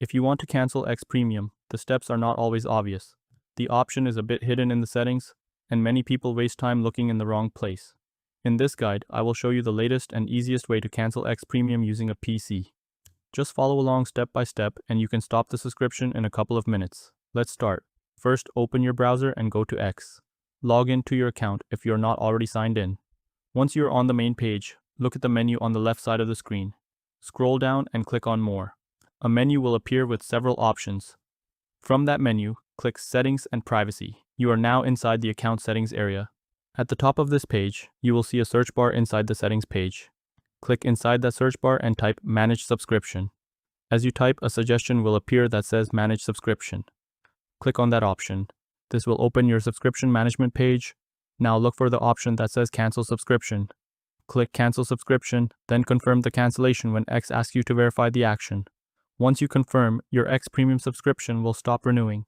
If you want to cancel X Premium, the steps are not always obvious. The option is a bit hidden in the settings, and many people waste time looking in the wrong place. In this guide, I will show you the latest and easiest way to cancel X Premium using a PC. Just follow along step by step and you can stop the subscription in a couple of minutes. Let's start. First, open your browser and go to X. Log in to your account if you're not already signed in. Once you're on the main page, look at the menu on the left side of the screen. Scroll down and click on More. A menu will appear with several options. From that menu, click Settings and Privacy. You are now inside the account settings area. At the top of this page, you will see a search bar inside the settings page. Click inside that search bar and type Manage Subscription. As you type, a suggestion will appear that says Manage Subscription. Click on that option. This will open your subscription management page. Now look for the option that says Cancel Subscription. Click Cancel Subscription, then confirm the cancellation when X asks you to verify the action. Once you confirm, your X Premium subscription will stop renewing.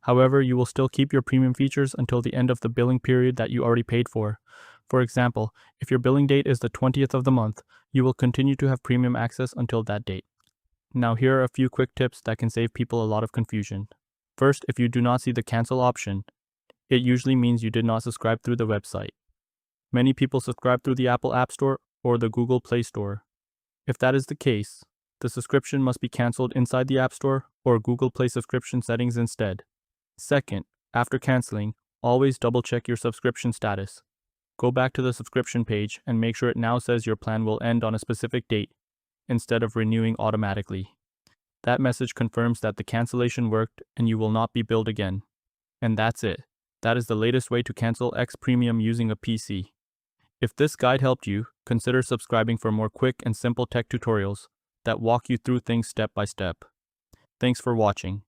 However, you will still keep your premium features until the end of the billing period that you already paid for. For example, if your billing date is the 20th of the month, you will continue to have premium access until that date. Now here are a few quick tips that can save people a lot of confusion. First, if you do not see the cancel option, it usually means you did not subscribe through the website. Many people subscribe through the Apple App Store or the Google Play Store. If that is the case, the subscription must be canceled inside the App Store or Google Play subscription settings instead. Second, after canceling, always double-check your subscription status. Go back to the subscription page and make sure it now says your plan will end on a specific date, instead of renewing automatically. That message confirms that the cancellation worked and you will not be billed again. And that's it. That is the latest way to cancel X Premium using a PC. If this guide helped you, consider subscribing for more quick and simple tech tutorials that walk you through things step by step. Thanks for watching.